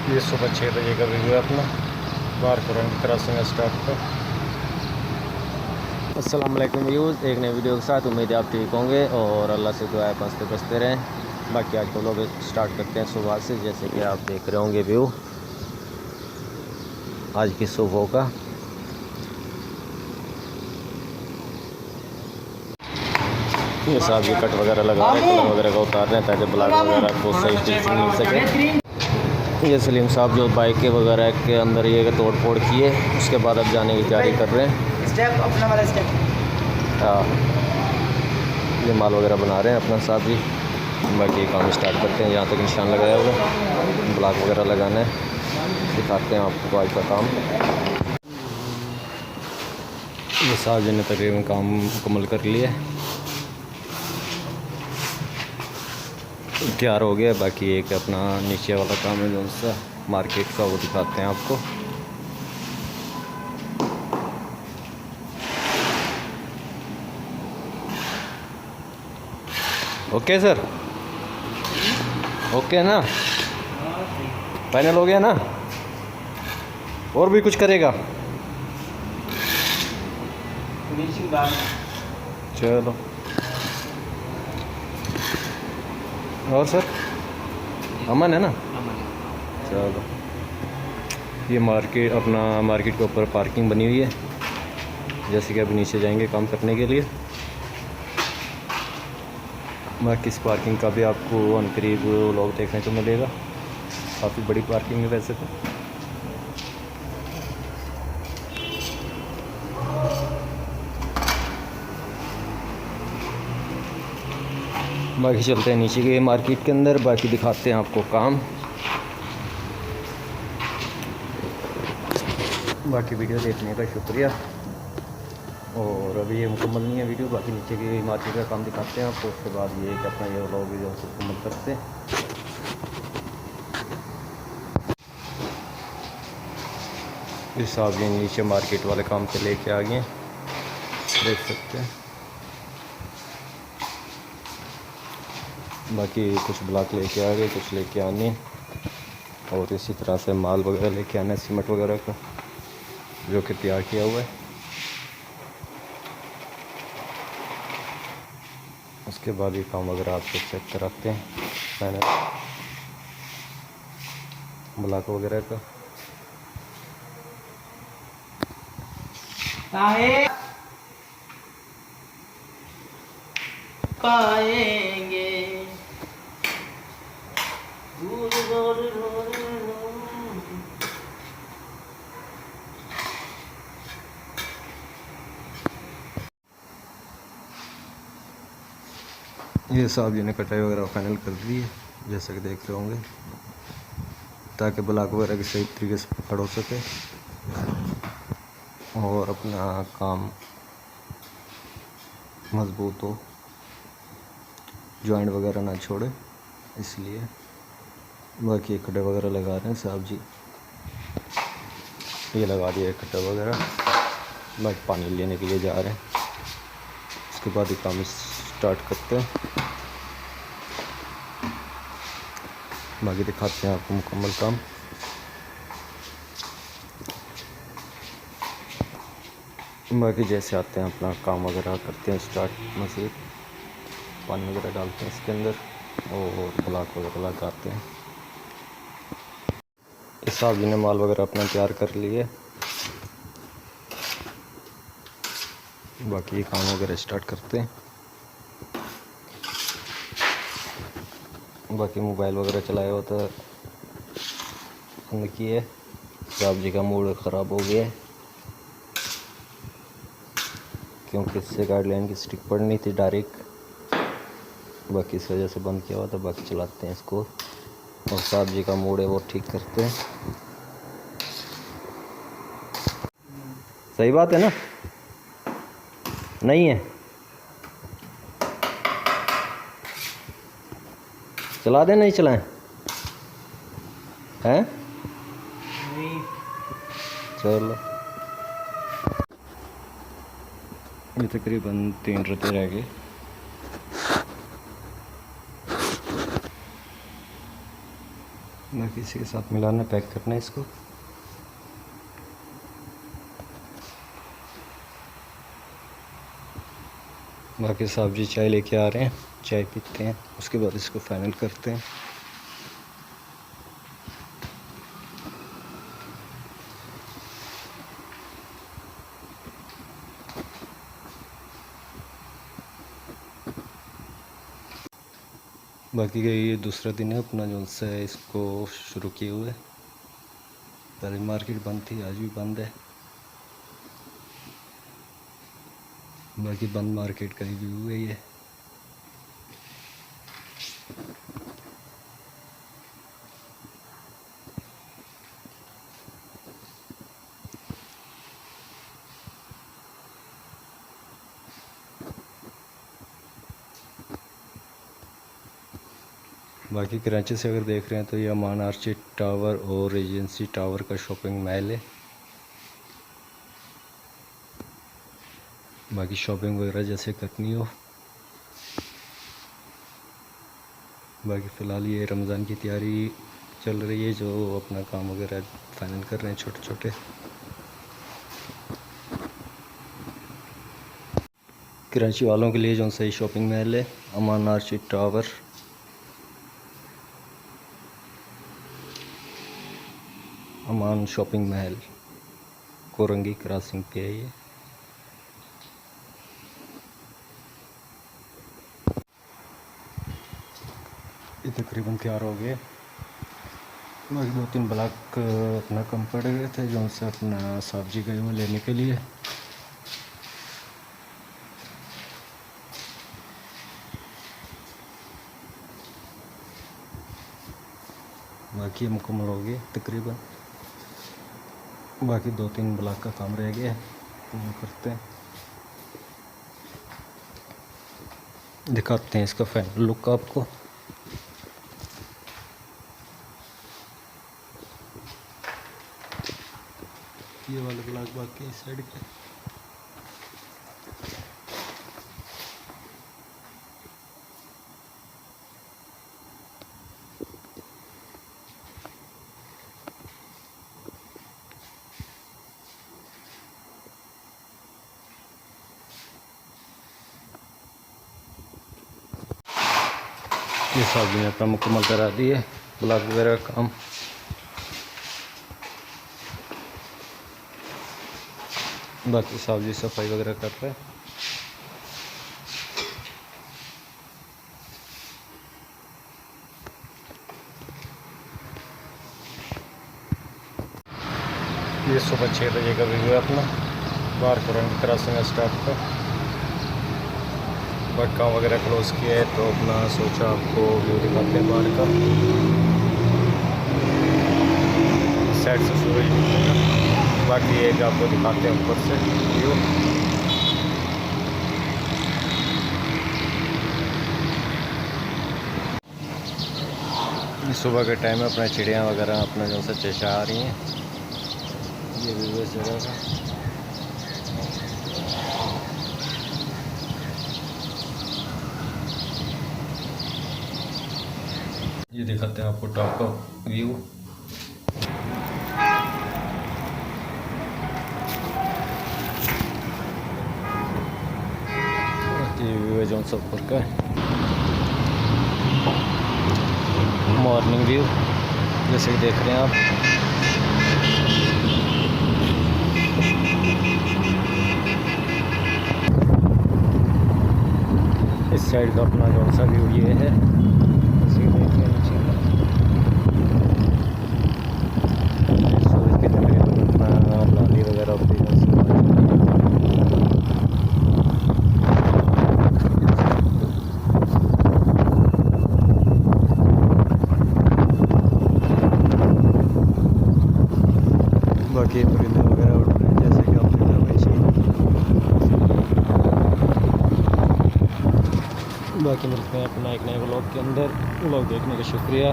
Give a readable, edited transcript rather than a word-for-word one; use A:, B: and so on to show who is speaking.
A: ये सुबह 6 बजे का व्यू है अपना बार कुरान की क्रॉसिंग स्टार्ट पर। अस्सलाम वालेकुम व्यूज़, एक नई वीडियो के साथ उम्मीद है आप ठीक होंगे और अल्लाह से दुआ है बसते बसते रहें। बाकी आज को लोग स्टार्ट करते हैं सुबह से, जैसे कि आप देख रहे होंगे व्यू आज की सुबह का। ये साहब ये कट वगैरह लगा रहे हैं, कलर वगैरह का उतार रहे हैं ताकि ब्लॉक वगैरह को सही से मिल सके। ये सलीम साहब जो बाइक के वगैरह के अंदर ये तोड़ फोड़ किए, उसके बाद अब जाने की तैयारी कर रहे हैं।
B: स्टेप अपना वाला स्टेप।
A: हाँ, ये माल वगैरह बना रहे हैं अपना साहब जी। बाकी काम स्टार्ट करते हैं, यहाँ तक निशान लगाया हुआ है, ब्लॉक वगैरह लगाना है, दिखाते हैं आपको आज का काम। ये साहब जी ने तकरीबन काम मुकम्मल कर लिया है, तैयार हो गया। बाकी एक अपना नीचे वाला काम है जो सा मार्केट का, वो दिखाते हैं आपको। ओके सर, ओके ना, फाइनल हो गया ना? और भी कुछ करेगा? चलो। और सर अमन है ना? चलो। ये मार्केट अपना मार्केट के ऊपर पार्किंग बनी हुई है, जैसे कि अभी नीचे जाएंगे काम करने के लिए। बाकी इस पार्किंग का भी आपको अनकरीब लोग देखने को मिलेगा, काफ़ी बड़ी पार्किंग है वैसे तो। बाकी चलते हैं नीचे के मार्केट के अंदर, बाकी दिखाते हैं आपको काम। बाकी वीडियो देखने का शुक्रिया। और अभी ये मुकम्मल नहीं है वीडियो, बाकी नीचे के मार्केट का काम दिखाते हैं आपको, उसके बाद ये कि अपना ये व्लॉग वीडियो मुकम्मल करते हैं। इस साहब ये नीचे मार्केट वाले काम पे लेके आ गए, देख सकते हैं। बाकी कुछ ब्लॉक लेके आ गए, कुछ लेके आने, और इसी तरह से माल वगैरह लेके आना है सीमेंट वगैरह का, जो कि तैयार किया हुआ है। उसके बाद ये काम वगैरह आपको चेक कराते हैं, फाइनल ब्लॉक वगैरह का।
B: पाएंगे
A: ये साहब जी ने कटाई वगैरह फाइनल कर दी है, जैसे कि देख रहे होंगे, ताकि ब्लॉक वगैरह की सही तरीके से पकड़ हो सके और अपना काम मजबूत हो, जॉइंट वगैरह ना छोड़े, इसलिए। बाकी खड्डे वगैरह लगा रहे हैं साहब जी, ये लगा दिया खड्डा वगैरह। बाकी पानी लेने के लिए जा रहे हैं, उसके बाद ही काम स्टार्ट करते हैं। बाकी दिखाते हैं आपको मुकम्मल काम। बाकी जैसे आते हैं अपना काम वगैरह करते हैं स्टार्ट, मज़ीद पानी वगैरह डालते हैं इसके अंदर और ब्लॉक वगैरह लगाते हैं। इस साहब जी ने माल वगैरह अपना तैयार कर लिए, बाकी ये काम वगैरह स्टार्ट करते हैं। बाकी मोबाइल वगैरह चलाया होता है, की है साहब जी का मूड ख़राब हो गया है, क्योंकि इससे गाइडलाइन की स्टिक पड़नी थी डायरेक्ट। बाकी इस वजह से बंद किया हुआ था। बाकी चलाते हैं इसको, और साहब जी का मूड है वो ठीक करते हैं। सही बात है ना? नहीं है? चला दें, नहीं चलाएं? हैं? चलो, ये तकरीबन 3 रत्ते रह गए। बाकी इसी के साथ मिलाना, पैक करना है इसको। बाकी साहब जी चाय लेके आ रहे हैं, चाय पीते हैं, उसके बाद इसको फाइनल करते हैं। बाकी का ये दूसरा दिन है अपना जो सा है इसको शुरू किए हुए। पहले मार्केट बंद थी, आज भी बंद है। बाकी बंद मार्केट का ही व्यू है ये। बाकी कराची से अगर देख रहे हैं तो ये अमान आर्चिड टावर और रेजेंसी टावर का शॉपिंग मॉल है। बाकी शॉपिंग वगैरह जैसे करनी हो। बाकी फ़िलहाल ये रमज़ान की तैयारी चल रही है, जो अपना काम वगैरह फाइनल कर रहे हैं छोटे छोटे। कराची वालों के लिए जो सही शॉपिंग मॉल है अमान आर्चिड टावर। अमान शॉपिंग महल कोरंगी क्रॉसिंग पे है ये तकरीबन तैयार हो गए। बाकी 2-3 ब्लॉक अपना कम पड़ गए थे जो उनसे अपना सब्जी गए हुए लेने के लिए। बाकी मुकम्मल हो गए तकरीबन। बाकी 2-3 ब्लॉक का काम रह गया है, वो करते हैं, दिखाते हैं इसका फाइनल लुक आपको। ये वाले ब्लॉक बाकी इस साइड के। ये साहब ने अपना मुकम्मल करा दिए ब्लॉक वगैरह का काम। बाकी साहब जी सफाई वगैरह कर रहे हैं। ये सुबह 6 बजे का व्यू है अपना बाहर कोरंगी क्रॉसिंग स्टॉप का। बट काम वगैरह क्लोज किया है तो अपना सोचा आपको व्यू दिखाते हैं बाहर का। साइड से सूरज निकलेगा, बाकी एक आपको दिखाते हैं ऊपर से व्यू। सुबह के टाइम में अपना चिड़िया वगैरह अपना जो सा चेचा आ रही हैं। ये व्यू है जगह का। ये दिखाते हैं आपको टॉप का व्यू। ये व्यू है जौन ऊपर का मॉर्निंग व्यू जैसे कि देख रहे हैं आप। इस साइड का अपना जौन सा व्यू ये है, इसे देख रहे हैं सूरज की तकरीबन अपना लाली वगैरह होती है। बाकी परिंदे वगैरह उड़ रहे हैं जैसे कि आप देखा बाकी मिलते हैं अपना एक नए व्लॉग के अंदर। व्लॉग देखने का शुक्रिया।